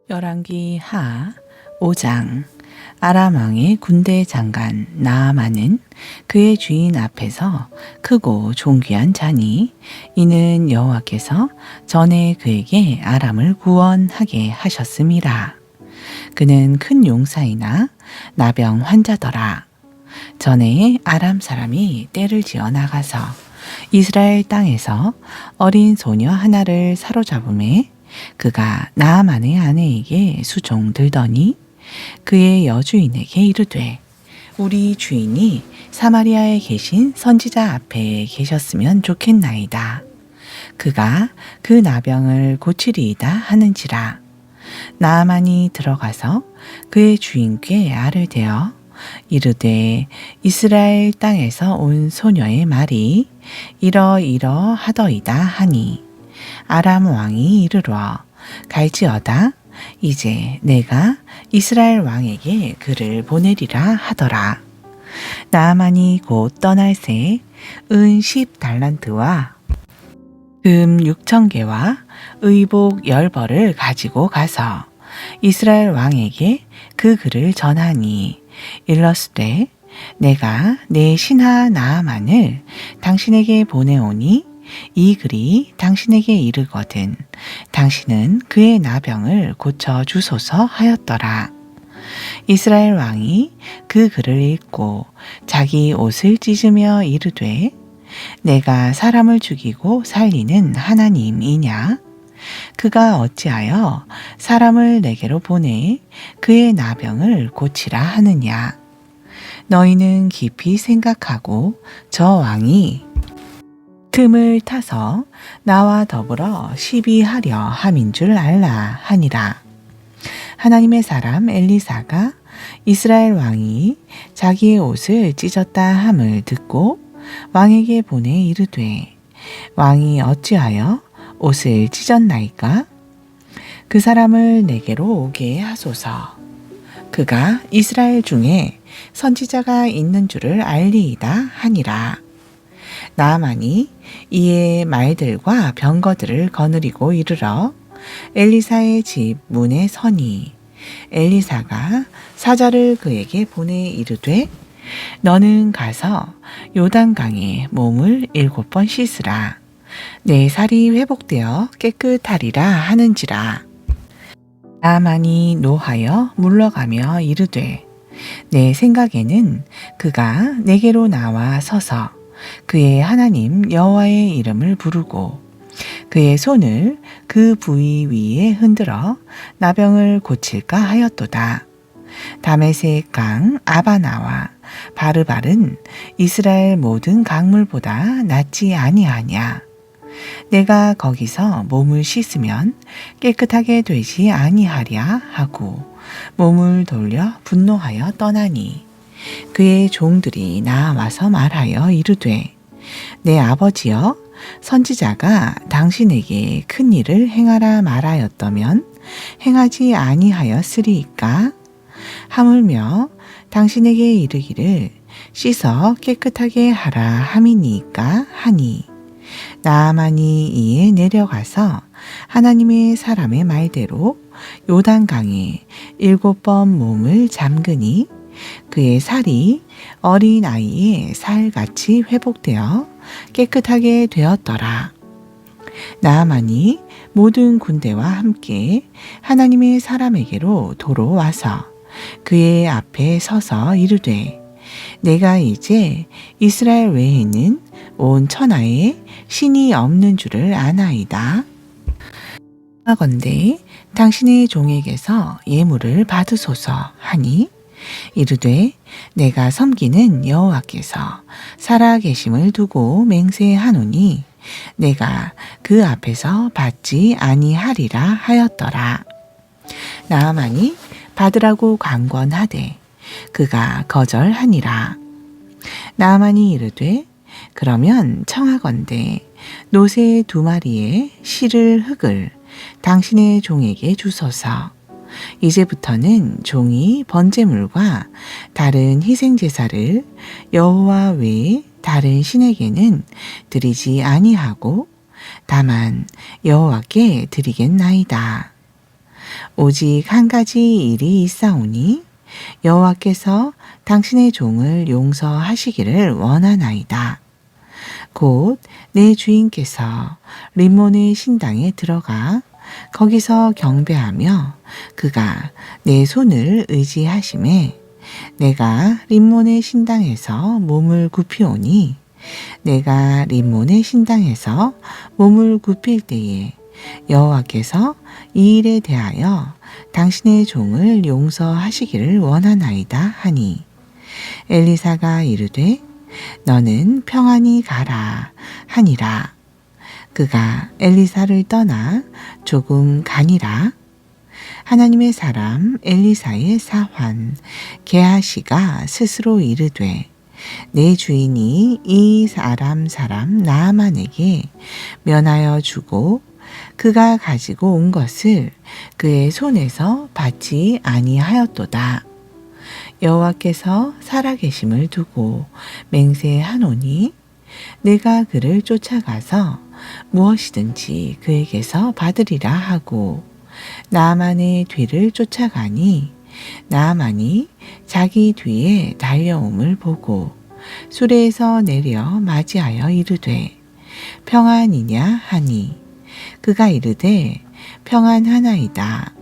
열왕기 하 5장. 아람 왕의 군대 장관 나아만은 그의 주인 앞에서 크고 존귀한 자니 이는 여호와께서 전에 그에게 아람을 구원하게 하셨음이라. 그는 큰 용사이나 나병 환자더라. 전에 아람 사람이 떼를 지어 나가서 이스라엘 땅에서 어린 소녀 하나를 사로잡음에 그가 나아만의 아내에게 수종들더니 그의 여주인에게 이르되 우리 주인이 사마리아에 계신 선지자 앞에 계셨으면 좋겠나이다. 그가 그 나병을 고치리이다 하는지라. 나아만이 들어가서 그의 주인께 알을 대어 이르되 이스라엘 땅에서 온 소녀의 말이 이러이러하더이다 하니 아람 왕이 이르러 갈지어다. 이제 내가 이스라엘 왕에게 그를 보내리라 하더라. 나아만이 곧 떠날새 은 10달란트와 금 6,000개와 의복 10벌을 가지고 가서 이스라엘 왕에게 그 글을 전하니 일러스되 내가 내 신하 나아만을 당신에게 보내오니 이 글이 당신에게 이르거든 당신은 그의 나병을 고쳐 주소서 하였더라. 이스라엘 왕이 그 글을 읽고 자기 옷을 찢으며 이르되 내가 사람을 죽이고 살리는 하나님이냐? 그가 어찌하여 사람을 내게로 보내 그의 나병을 고치라 하느냐? 너희는 깊이 생각하고 저 왕이 틈을 타서 나와 더불어 시비하려 함인 줄 알라 하니라. 하나님의 사람 엘리사가 이스라엘 왕이 자기의 옷을 찢었다 함을 듣고 왕에게 보내 이르되 왕이 어찌하여 옷을 찢었나이까? 그 사람을 내게로 오게 하소서. 그가 이스라엘 중에 선지자가 있는 줄을 알리이다 하니라. 나아만이 이에 말들과 병거들을 거느리고 이르러 엘리사의 집 문에 서니 엘리사가 사자를 그에게 보내 이르되 너는 가서 요단강에 몸을 7번 씻으라. 내 살이 회복되어 깨끗하리라 하는지라. 나아만이 노하여 물러가며 이르되 내 생각에는 그가 내게로 나와 서서 그의 하나님 여호와의 이름을 부르고 그의 손을 그 부위 위에 흔들어 나병을 고칠까 하였도다. 다메섹 강 아바나와 바르발은 이스라엘 모든 강물보다 낫지 아니하냐? 내가 거기서 몸을 씻으면 깨끗하게 되지 아니하랴 하고 몸을 돌려 분노하여 떠나니 그의 종들이 나와서 말하여 이르되 내 아버지여 선지자가 당신에게 큰 일을 행하라 말하였다면 행하지 아니하였으리이까? 하물며 당신에게 이르기를 씻어 깨끗하게 하라 함이니까 하니 나아만이 이에 내려가서 하나님의 사람의 말대로 요단강에 7번 몸을 잠그니 그의 살이 어린 아이의 살같이 회복되어 깨끗하게 되었더라. 나아만이 모든 군대와 함께 하나님의 사람에게로 도로 와서 그의 앞에 서서 이르되 내가 이제 이스라엘 외에는 온 천하에 신이 없는 줄을 아나이다. 하건대 당신의 종에게서 예물을 받으소서 하니 이르되 내가 섬기는 여호와께서 살아계심을 두고 맹세하노니 내가 그 앞에서 받지 아니하리라 하였더라. 나아만이 받으라고 강권하되 그가 거절하니라. 나아만이 이르되 그러면 청하건대 노새 2마리의 실을 흙을 당신의 종에게 주소서. 이제부터는 종이 번제물과 다른 희생제사를 여호와 외에 다른 신에게는 드리지 아니하고 다만 여호와께 드리겠나이다. 오직 한 가지 일이 있사오니 여호와께서 당신의 종을 용서하시기를 원하나이다. 곧 내 주인께서 림몬의 신당에 들어가 거기서 경배하며 그가 내 손을 의지하심에 내가 림몬의 신당에서 몸을 굽히오니 내가 림몬의 신당에서 몸을 굽힐 때에 여호와께서 이 일에 대하여 당신의 종을 용서하시기를 원하나이다 하니 엘리사가 이르되 너는 평안히 가라 하니라. 그가 엘리사를 떠나 조금 가니라. 하나님의 사람 엘리사의 사환 게하시가 스스로 이르되 내 주인이 이 사람 나아만에게 면하여 주고 그가 가지고 온 것을 그의 손에서 받지 아니하였도다. 여호와께서 살아계심을 두고 맹세하노니 내가 그를 쫓아가서 무엇이든지 그에게서 받으리라 하고 나아만의 뒤를 쫓아가니 나아만이 자기 뒤에 달려옴을 보고 수레에서 내려 맞이하여 이르되 평안이냐 하니 그가 이르되 평안하나이다.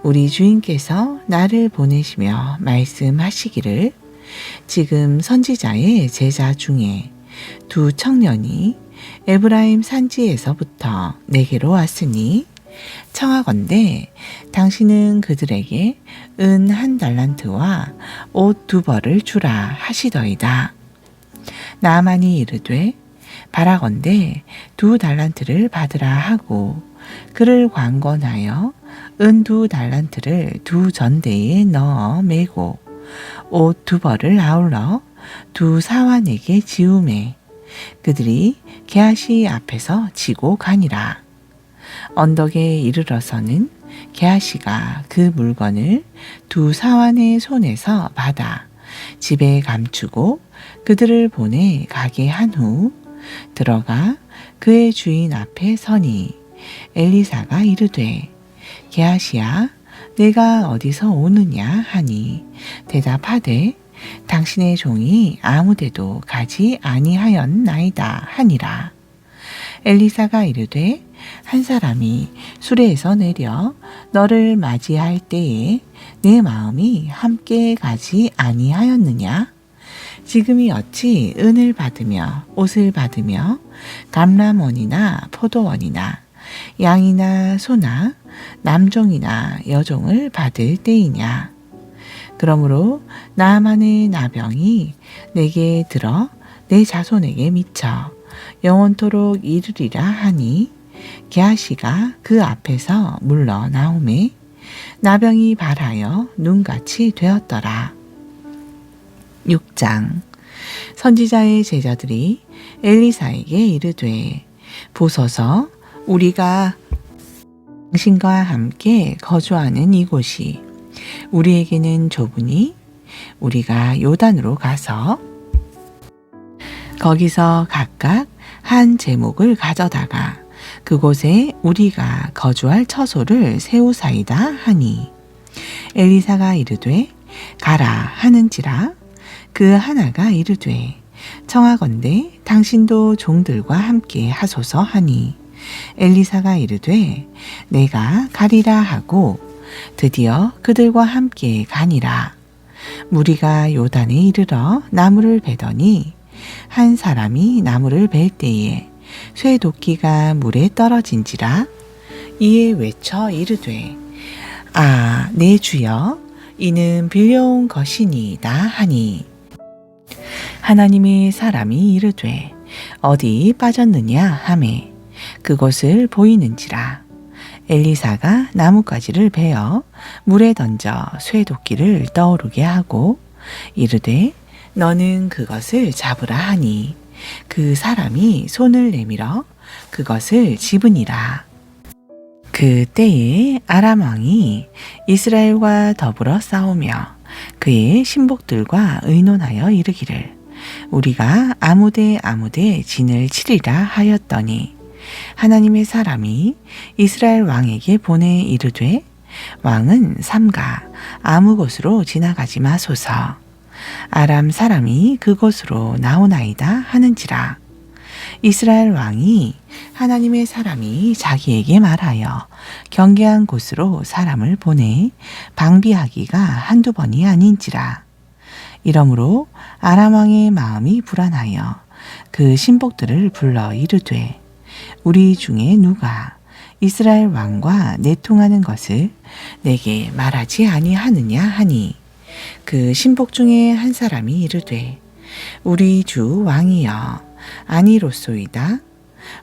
우리 주인께서 나를 보내시며 말씀하시기를 지금 선지자의 제자 중에 두 청년이 에브라임 산지에서부터 내게로 왔으니 청하건대 당신은 그들에게 은 1달란트와 옷 2벌을 주라 하시더이다. 나아만이 이르되 바라건대 2달란트를 받으라 하고 그를 관건하여 은 2달란트를 2전대에 넣어 메고 옷 2벌을 아울러 2사환에게 지우매 그들이 게하시 앞에서 지고 가니라. 언덕에 이르러서는 게하시가 그 물건을 2사환의 손에서 받아 집에 감추고 그들을 보내 가게 한 후 들어가 그의 주인 앞에 서니 엘리사가 이르되 게하시야 내가 어디서 오느냐 하니 대답하되 당신의 종이 아무데도 가지 아니하였나이다 하니라. 엘리사가 이르되 한 사람이 수레에서 내려 너를 맞이할 때에 내 마음이 함께 가지 아니하였느냐? 지금이 어찌 은을 받으며 옷을 받으며 감람원이나 포도원이나 양이나 소나 남종이나 여종을 받을 때이냐? 그러므로 나아만의 나병이 내게 들어 내 자손에게 미쳐 영원토록 이르리라 하니 게하시가 그 앞에서 물러나오매 나병이 발하여 눈같이 되었더라. 6장 선지자의 제자들이 엘리사에게 이르되 보소서 우리가 당신과 함께 거주하는 이곳이 우리에게는 좁으니 우리가 요단으로 가서 거기서 각각 한 제목을 가져다가 그곳에 우리가 거주할 처소를 세우사이다 하니 엘리사가 이르되 가라 하는지라. 그 하나가 이르되 청하건대 당신도 종들과 함께 하소서 하니 엘리사가 이르되 내가 가리라 하고 드디어 그들과 함께 가니라. 무리가 요단에 이르러 나무를 베더니 한 사람이 나무를 벨 때에 쇠도끼가 물에 떨어진지라. 이에 외쳐 이르되 아 내 주여 이는 빌려온 것이니이다 하니 하나님의 사람이 이르되 어디 빠졌느냐 하매 그곳을 보이는지라. 엘리사가 나뭇가지를 베어 물에 던져 쇠도끼를 떠오르게 하고 이르되 너는 그것을 잡으라 하니 그 사람이 손을 내밀어 그것을 집으니라. 그 때에 아람 왕이 이스라엘과 더불어 싸우며 그의 신복들과 의논하여 이르기를 우리가 아무데 진을 치리라 하였더니 하나님의 사람이 이스라엘 왕에게 보내 이르되 왕은 삼가 아무 곳으로 지나가지 마소서. 아람 사람이 그곳으로 나오나이다 하는지라. 이스라엘 왕이 하나님의 사람이 자기에게 말하여 경계한 곳으로 사람을 보내 방비하기가 한두 번이 아닌지라. 이러므로 아람 왕의 마음이 불안하여 그 신복들을 불러 이르되 우리 중에 누가 이스라엘 왕과 내통하는 것을 내게 말하지 아니하느냐 하니 그 신복 중에 한 사람이 이르되 우리 주 왕이여 아니로소이다.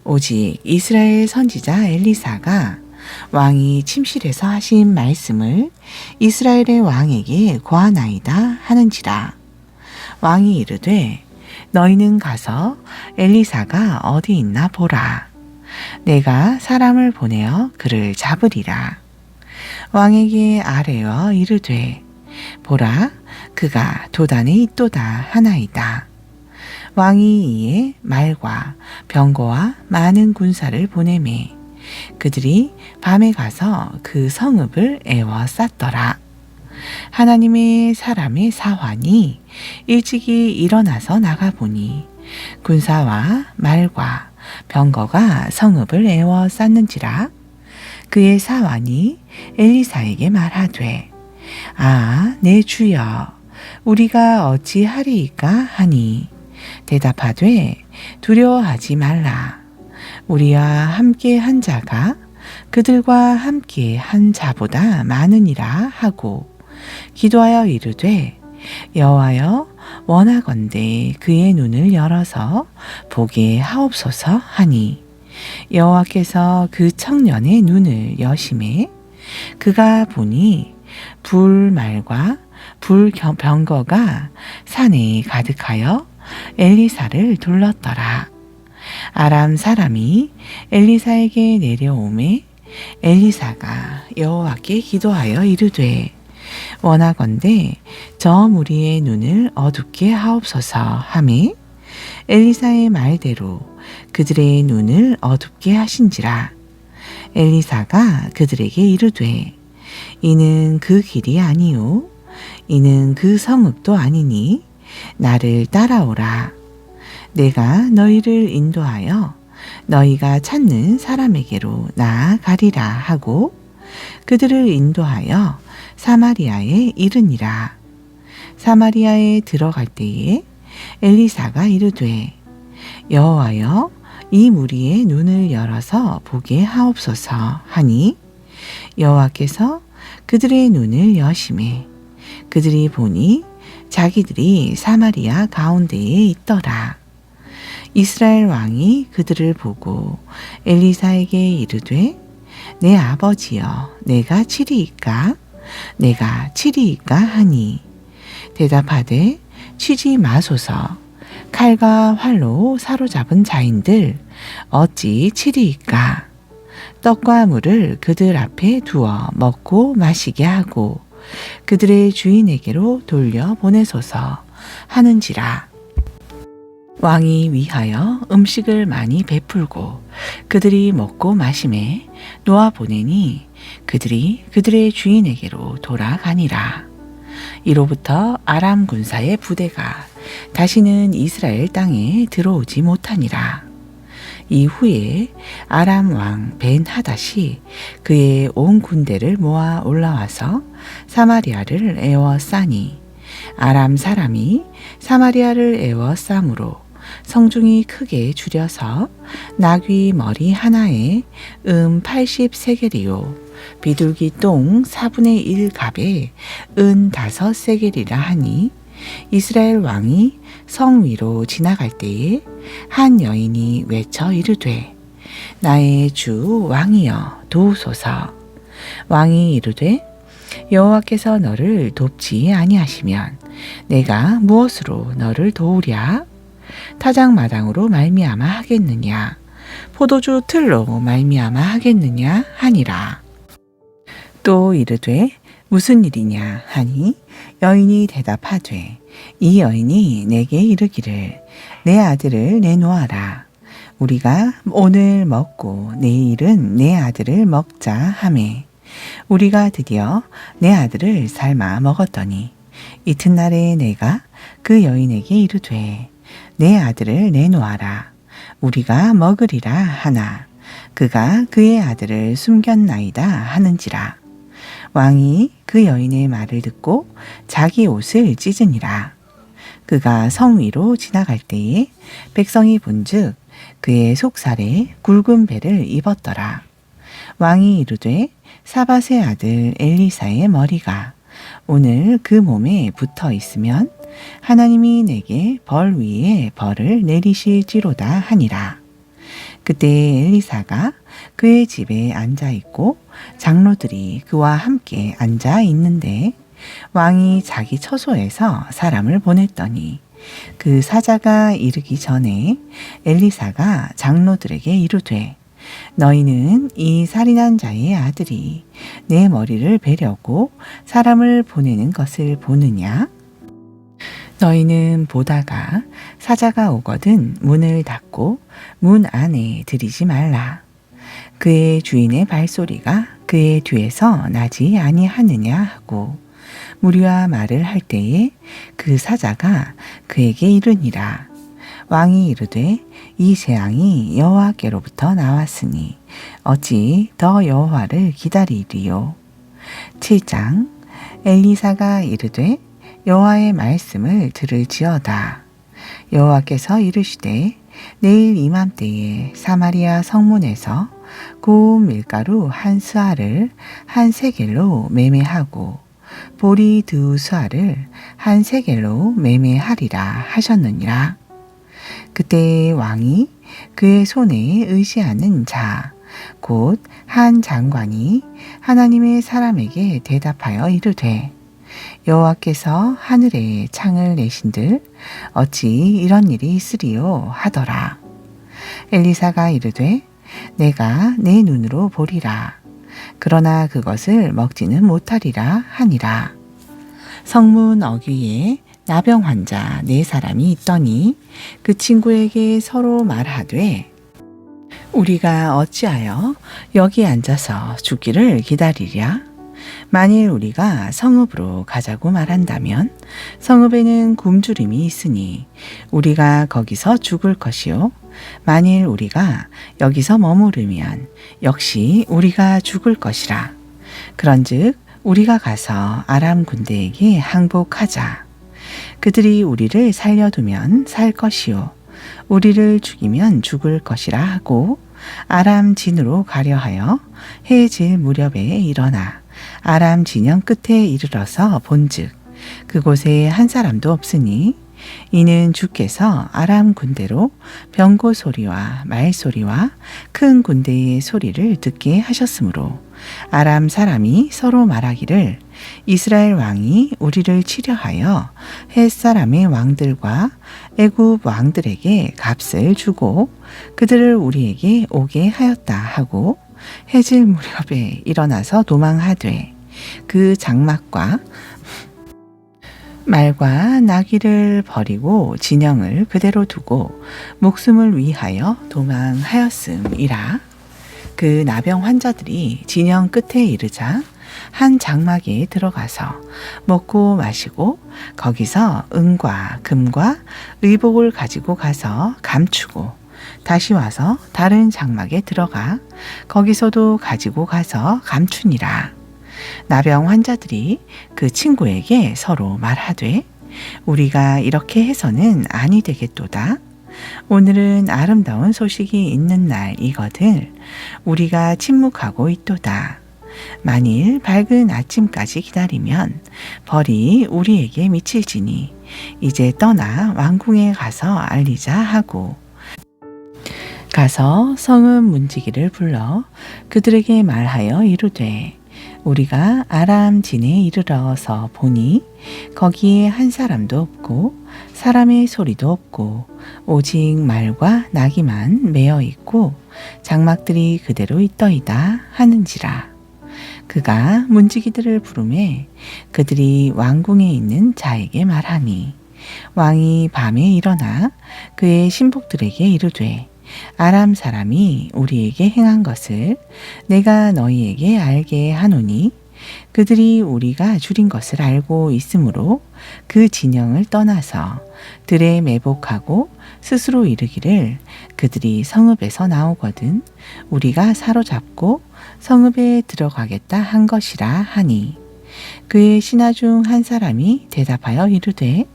오직 이스라엘 선지자 엘리사가 왕이 침실에서 하신 말씀을 이스라엘의 왕에게 고하나이다 하는지라. 왕이 이르되 너희는 가서 엘리사가 어디 있나 보라. 내가 사람을 보내어 그를 잡으리라. 왕에게 아뢰어 이르되 보라 그가 도단에 있도다 하나이다. 왕이 이에 말과 병거와 많은 군사를 보내매 그들이 밤에 가서 그 성읍을 에워쌌더라. 하나님의 사람의 사환이 일찍이 일어나서 나가보니 군사와 말과 병거가 성읍을 에워쌌는지라. 그의 사환이 엘리사에게 말하되 내 주여 우리가 어찌하리이까 하니 대답하되 두려워하지 말라. 우리와 함께 한 자가 그들과 함께 한 자보다 많으니라 하고 기도하여 이르되 여호와여 원하건대 그의 눈을 열어서 보게 하옵소서 하니 여호와께서 그 청년의 눈을 여심해 그가 보니 불말과 불병거가 산에 가득하여 엘리사를 둘렀더라. 아람 사람이 엘리사에게 내려오매 엘리사가 여호와께 기도하여 이르되 원하건대 저 무리의 눈을 어둡게 하옵소서 하매 엘리사의 말대로 그들의 눈을 어둡게 하신지라. 엘리사가 그들에게 이르되 이는 그 길이 아니요 이는 그 성읍도 아니니 나를 따라오라. 내가 너희를 인도하여 너희가 찾는 사람에게로 나아가리라 하고 그들을 인도하여 사마리아에 이르니라. 사마리아에 들어갈 때에 엘리사가 이르되 여호와여 이 무리의 눈을 열어서 보게 하옵소서 하니 여호와께서 그들의 눈을 여심해 그들이 보니 자기들이 사마리아 가운데에 있더라. 이스라엘 왕이 그들을 보고 엘리사에게 이르되 내 아버지여 내가 치리이까 내가 치리이까 하니 대답하되 치지 마소서. 칼과 활로 사로잡은 자인들 어찌 치리이까. 떡과 물을 그들 앞에 두어 먹고 마시게 하고 그들의 주인에게로 돌려 보내소서 하는지라. 왕이 위하여 음식을 많이 베풀고 그들이 먹고 마심에 놓아 보내니 그들이 그들의 주인에게로 돌아가니라. 이로부터 아람 군사의 부대가 다시는 이스라엘 땅에 들어오지 못하니라. 이후에 아람 왕 벤하닷이 그의 온 군대를 모아 올라와서 사마리아를 에워싸니 아람 사람이 사마리아를 에워싸므로 성중이 크게 줄여서 나귀 머리 하나에 80세겔이요 비둘기 똥 4분의 1 갑에 5세겔이라 하니 이스라엘 왕이 성 위로 지나갈 때에 한 여인이 외쳐 이르되 나의 주 왕이여 도우소서. 왕이 이르되 여호와께서 너를 돕지 아니하시면 내가 무엇으로 너를 도우랴? 타작마당으로 말미암아 하겠느냐? 포도주 틀로 말미암아 하겠느냐? 하니라. 또 이르되 무슨 일이냐 하니 여인이 대답하되 이 여인이 내게 이르기를 내 아들을 내놓아라. 우리가 오늘 먹고 내일은 내 아들을 먹자 하매 우리가 드디어 내 아들을 삶아 먹었더니 이튿날에 내가 그 여인에게 이르되 내 아들을 내놓아라. 우리가 먹으리라 하나 그가 그의 아들을 숨겼나이다 하는지라. 왕이 그 여인의 말을 듣고 자기 옷을 찢으니라. 그가 성 위로 지나갈 때에 백성이 본즉 그의 속살에 굵은 배를 입었더라. 왕이 이르되 사밧의 아들 엘리사의 머리가 오늘 그 몸에 붙어 있으면 하나님이 내게 벌 위에 벌을 내리실지로다 하니라. 그때 엘리사가 그의 집에 앉아 있고 장로들이 그와 함께 앉아 있는데 왕이 자기 처소에서 사람을 보냈더니 그 사자가 이르기 전에 엘리사가 장로들에게 이르되 너희는 이 살인한 자의 아들이 내 머리를 베려고 사람을 보내는 것을 보느냐? 너희는 보다가 사자가 오거든 문을 닫고 문 안에 들이지 말라. 그의 주인의 발소리가 그의 뒤에서 나지 아니하느냐 하고 무리와 말을 할 때에 그 사자가 그에게 이르니라. 왕이 이르되 이 재앙이 여호와께로부터 나왔으니 어찌 더 여호와를 기다리리요. 7장. 엘리사가 이르되 여호와의 말씀을 들을지어다. 여호와께서 이르시되 내일 이맘때에 사마리아 성문에서 고운 밀가루 한 스아를 한 세겔로 매매하고 보리 두 스아를 한 세겔로 매매하리라 하셨느니라. 그때 왕이 그의 손에 의지하는 자 곧 한 장관이 하나님의 사람에게 대답하여 이르되 여호와께서 하늘에 창을 내신들 어찌 이런 일이 있으리요 하더라. 엘리사가 이르되 내가 내 눈으로 보리라. 그러나 그것을 먹지는 못하리라 하니라. 성문 어귀에 나병 환자 4사람이 있더니 그 친구에게 서로 말하되 우리가 어찌하여 여기 앉아서 죽기를 기다리랴? 만일 우리가 성읍으로 가자고 말한다면 성읍에는 굶주림이 있으니 우리가 거기서 죽을 것이요. 만일 우리가 여기서 머무르면 역시 우리가 죽을 것이라. 그런즉 우리가 가서 아람 군대에게 항복하자. 그들이 우리를 살려두면 살 것이요 우리를 죽이면 죽을 것이라 하고 아람 진으로 가려 하여 해질 무렵에 일어나 아람 진영 끝에 이르러서 본즉 그곳에 한 사람도 없으니 이는 주께서 아람 군대로 병고 소리와 말 소리와 큰 군대의 소리를 듣게 하셨으므로 아람 사람이 서로 말하기를 이스라엘 왕이 우리를 치려하여 헷 사람의 왕들과 애굽 왕들에게 값을 주고 그들을 우리에게 오게 하였다 하고 해질 무렵에 일어나서 도망하되 그 장막과 말과 나귀를 버리고 진영을 그대로 두고 목숨을 위하여 도망하였음이라. 그 나병 환자들이 진영 끝에 이르자 한 장막에 들어가서 먹고 마시고 거기서 은과 금과 의복을 가지고 가서 감추고 다시 와서 다른 장막에 들어가 거기서도 가지고 가서 감추니라. 나병 환자들이 그 친구에게 서로 말하되 우리가 이렇게 해서는 아니 되겠도다. 오늘은 아름다운 소식이 있는 날이거늘 우리가 침묵하고 있도다. 만일 밝은 아침까지 기다리면 벌이 우리에게 미칠지니 이제 떠나 왕궁에 가서 알리자 하고 가서 성읍 문지기를 불러 그들에게 말하여 이르되 우리가 아람 진에 이르러서 보니 거기에 한 사람도 없고 사람의 소리도 없고 오직 말과 나귀만 매어 있고 장막들이 그대로 있더이다 하는지라. 그가 문지기들을 부르매 그들이 왕궁에 있는 자에게 말하니 왕이 밤에 일어나 그의 신복들에게 이르되 아람 사람이 우리에게 행한 것을 내가 너희에게 알게 하노니 그들이 우리가 줄인 것을 알고 있으므로 그 진영을 떠나서 들에 매복하고 스스로 이르기를 그들이 성읍에서 나오거든 우리가 사로잡고 성읍에 들어가겠다 한 것이라 하니 그의 신하 중 한 사람이 대답하여 이르되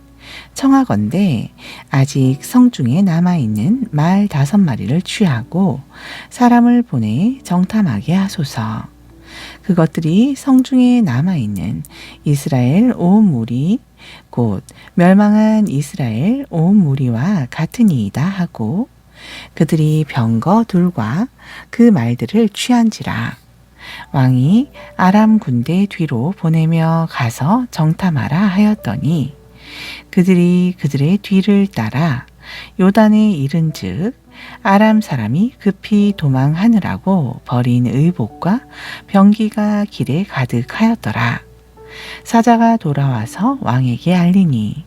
청하건대 아직 성중에 남아있는 말 5마리를 취하고 사람을 보내 정탐하게 하소서. 그것들이 성중에 남아있는 이스라엘 온 무리 곧 멸망한 이스라엘 온 무리와 같으니이다 하고 그들이 병거 둘과 그 말들을 취한지라. 왕이 아람 군대 뒤로 보내며 가서 정탐하라 하였더니 그들이 그들의 뒤를 따라 요단에 이른즉 아람 사람이 급히 도망하느라고 버린 의복과 병기가 길에 가득하였더라. 사자가 돌아와서 왕에게 알리니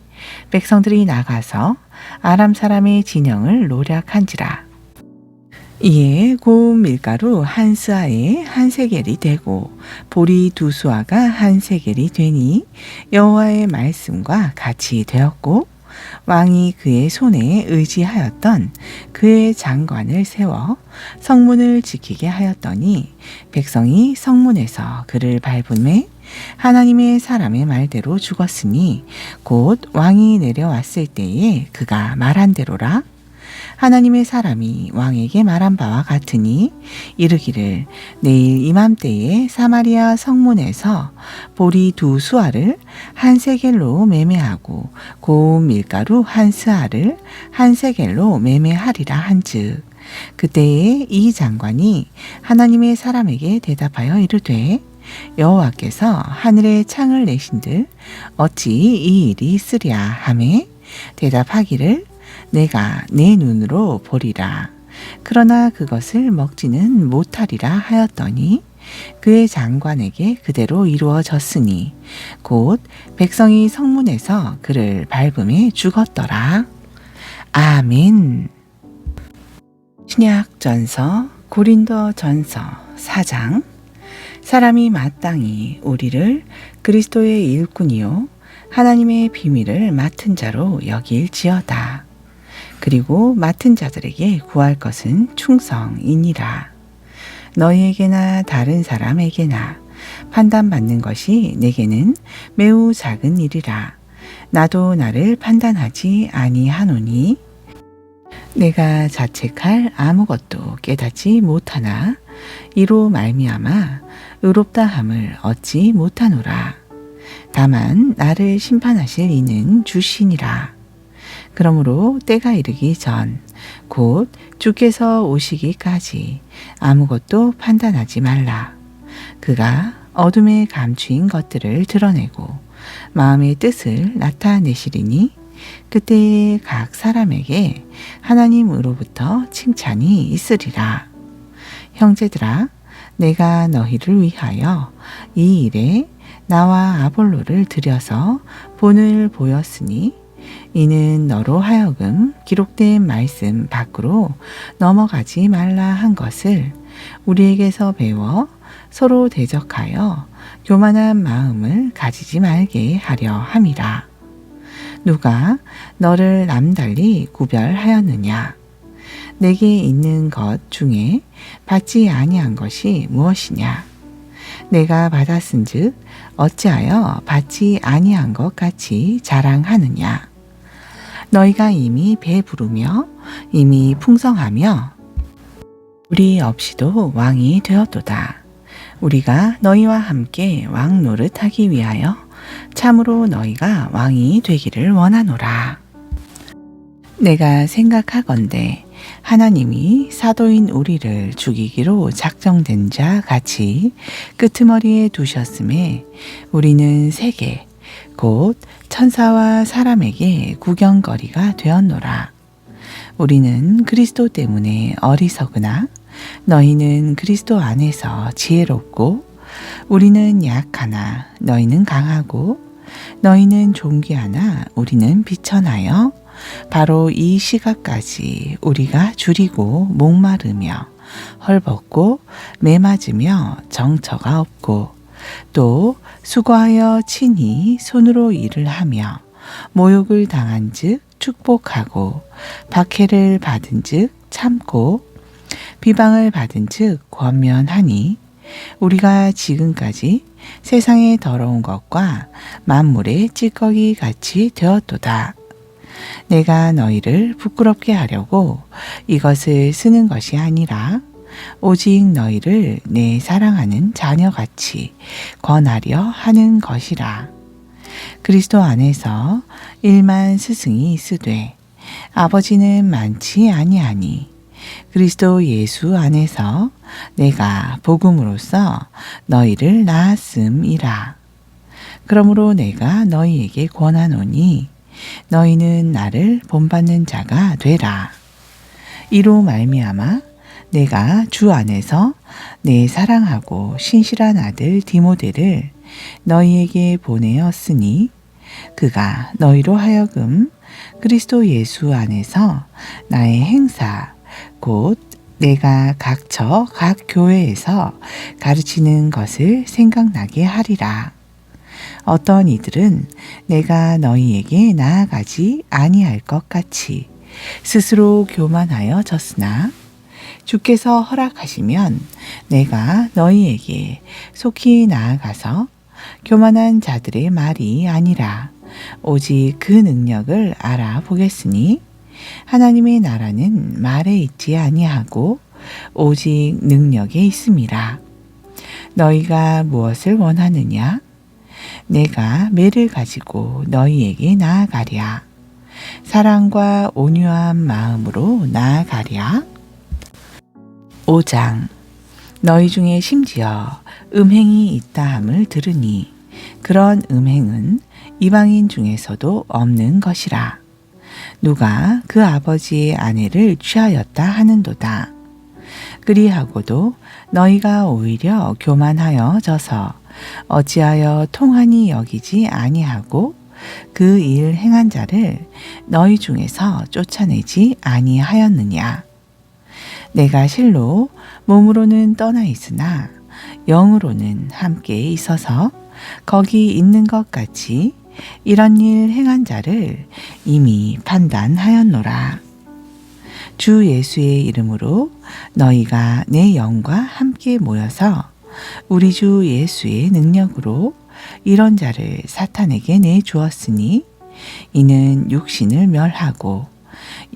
백성들이 나가서 아람 사람의 진영을 노략한지라. 이에 고운 밀가루 한 스아에 한 세겔이 되고 보리 2수아가 한 세겔이 되니 여호와의 말씀과 같이 되었고 왕이 그의 손에 의지하였던 그의 장관을 세워 성문을 지키게 하였더니 백성이 성문에서 그를 밟음에 하나님의 사람의 말대로 죽었으니 곧 왕이 내려왔을 때에 그가 말한 대로라. 하나님의 사람이 왕에게 말한 바와 같으니 이르기를 내일 이맘때에 사마리아 성문에서 보리 2수아를 한 세겔로 매매하고 고운 밀가루 한 스아를 한 세겔로 매매하리라 한즉 그때에 이 장관이 하나님의 사람에게 대답하여 이르되 여호와께서 하늘에 창을 내신들 어찌 이 일이 있으랴 하매 대답하기를 내가 내 눈으로 보리라. 그러나 그것을 먹지는 못하리라 하였더니 그의 장관에게 그대로 이루어졌으니 곧 백성이 성문에서 그를 밟음에 죽었더라. 아멘. 신약전서 고린도전서 4장. 사람이 마땅히 우리를 그리스도의 일꾼이요 하나님의 비밀을 맡은 자로 여길지어다. 그리고 맡은 자들에게 구할 것은 충성이니라. 너희에게나 다른 사람에게나 판단받는 것이 내게는 매우 작은 일이라. 나도 나를 판단하지 아니하노니 내가 자책할 아무것도 깨닫지 못하나 이로 말미암아 의롭다 함을 얻지 못하노라. 다만 나를 심판하실 이는 주시니라. 그러므로 때가 이르기 전 곧 주께서 오시기까지 아무것도 판단하지 말라. 그가 어둠에 감추인 것들을 드러내고 마음의 뜻을 나타내시리니 그때에 각 사람에게 하나님으로부터 칭찬이 있으리라. 형제들아, 내가 너희를 위하여 이 일에 나와 아볼로를 들여서 본을 보였으니 이는 너로 하여금 기록된 말씀 밖으로 넘어가지 말라 한 것을 우리에게서 배워 서로 대적하여 교만한 마음을 가지지 말게 하려 함이라. 누가 너를 남달리 구별하였느냐? 내게 있는 것 중에 받지 아니한 것이 무엇이냐? 내가 받았은즉 어찌하여 받지 아니한 것 같이 자랑하느냐? 너희가 이미 배부르며 이미 풍성하며 우리 없이도 왕이 되었도다. 우리가 너희와 함께 왕 노릇하기 위하여 참으로 너희가 왕이 되기를 원하노라. 내가 생각하건대 하나님이 사도인 우리를 죽이기로 작정된 자 같이 끄트머리에 두셨음에 우리는 세계 곧 천사와 사람에게 구경거리가 되었노라. 우리는 그리스도 때문에 어리석으나 너희는 그리스도 안에서 지혜롭고 우리는 약하나 너희는 강하고 너희는 존귀하나 우리는 비천하여 바로 이 시각까지 우리가 줄이고 목마르며 헐벗고 매맞으며 정처가 없고 또 수고하여 친히 손으로 일을 하며 모욕을 당한즉 축복하고 박해를 받은즉 참고 비방을 받은즉 권면하니 우리가 지금까지 세상의 더러운 것과 만물의 찌꺼기 같이 되었도다. 내가 너희를 부끄럽게 하려고 이것을 쓰는 것이 아니라 오직 너희를 내 사랑하는 자녀같이 권하려 하는 것이라. 그리스도 안에서 일만 스승이 있으되 아버지는 많지 아니하니 그리스도 예수 안에서 내가 복음으로써 너희를 낳았음이라. 그러므로 내가 너희에게 권하노니 너희는 나를 본받는 자가 되라. 이로 말미암아 내가 주 안에서 내 사랑하고 신실한 아들 디모데를 너희에게 보내었으니 그가 너희로 하여금 그리스도 예수 안에서 나의 행사 곧 내가 각처 각 교회에서 가르치는 것을 생각나게 하리라. 어떤 이들은 내가 너희에게 나아가지 아니할 것 같이 스스로 교만하여 졌으나 주께서 허락하시면 내가 너희에게 속히 나아가서 교만한 자들의 말이 아니라 오직 그 능력을 알아보겠으니 하나님의 나라는 말에 있지 아니하고 오직 능력에 있음이라. 너희가 무엇을 원하느냐? 내가 매를 가지고 너희에게 나아가랴. 사랑과 온유한 마음으로 나아가랴. 5장. 너희 중에 심지어 음행이 있다함을 들으니 그런 음행은 이방인 중에서도 없는 것이라. 누가 그 아버지의 아내를 취하였다 하는도다. 그리하고도 너희가 오히려 교만하여 져서 어찌하여 통한이 여기지 아니하고 그 일 행한 자를 너희 중에서 쫓아내지 아니하였느냐. 내가 실로 몸으로는 떠나 있으나 영으로는 함께 있어서 거기 있는 것 같이 이런 일 행한 자를 이미 판단하였노라. 주 예수의 이름으로 너희가 내 영과 함께 모여서 우리 주 예수의 능력으로 이런 자를 사탄에게 내주었으니 이는 육신을 멸하고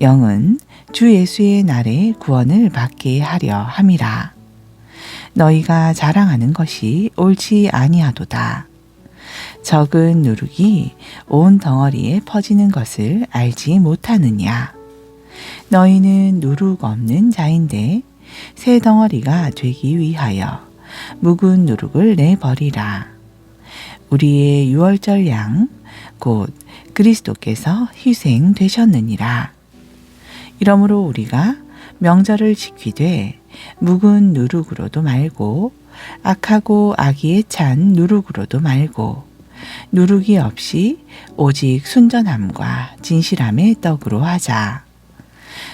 영은 주 예수의 날에 구원을 받게 하려 함이라. 너희가 자랑하는 것이 옳지 아니하도다. 적은 누룩이 온 덩어리에 퍼지는 것을 알지 못하느냐. 너희는 누룩 없는 자인데 새 덩어리가 되기 위하여 묵은 누룩을 내버리라. 우리의 유월절 양 곧 그리스도께서 희생되셨느니라. 이러므로 우리가 명절을 지키되 묵은 누룩으로도 말고 악하고 악의에 찬 누룩으로도 말고 누룩이 없이 오직 순전함과 진실함의 떡으로 하자.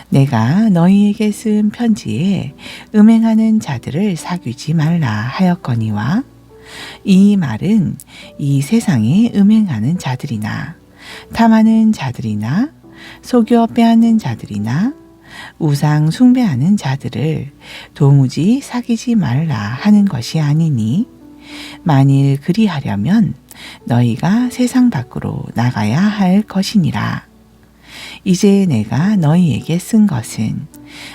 내가 너희에게 쓴 편지에 음행하는 자들을 사귀지 말라 하였거니와 이 말은 이 세상에 음행하는 자들이나 탐하는 자들이나 속여 빼앗는 자들이나 우상 숭배하는 자들을 도무지 사귀지 말라 하는 것이 아니니 만일 그리하려면 너희가 세상 밖으로 나가야 할 것이니라. 이제 내가 너희에게 쓴 것은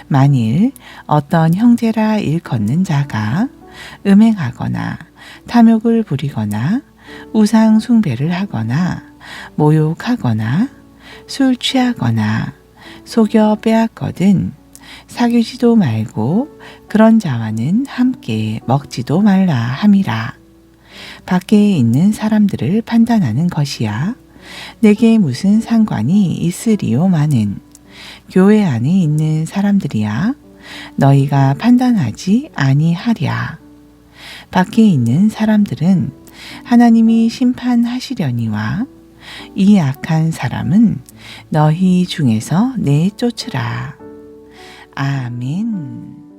만일 어떤 형제라 일컫는 자가 음행하거나 탐욕을 부리거나 우상 숭배를 하거나 모욕하거나 술 취하거나 속여 빼앗거든 사귀지도 말고 그런 자와는 함께 먹지도 말라 함이라. 밖에 있는 사람들을 판단하는 것이야 내게 무슨 상관이 있으리요마는 교회 안에 있는 사람들이야 너희가 판단하지 아니하랴. 밖에 있는 사람들은 하나님이 심판하시려니와 이 악한 사람은 너희 중에서 내쫓으라. 아멘.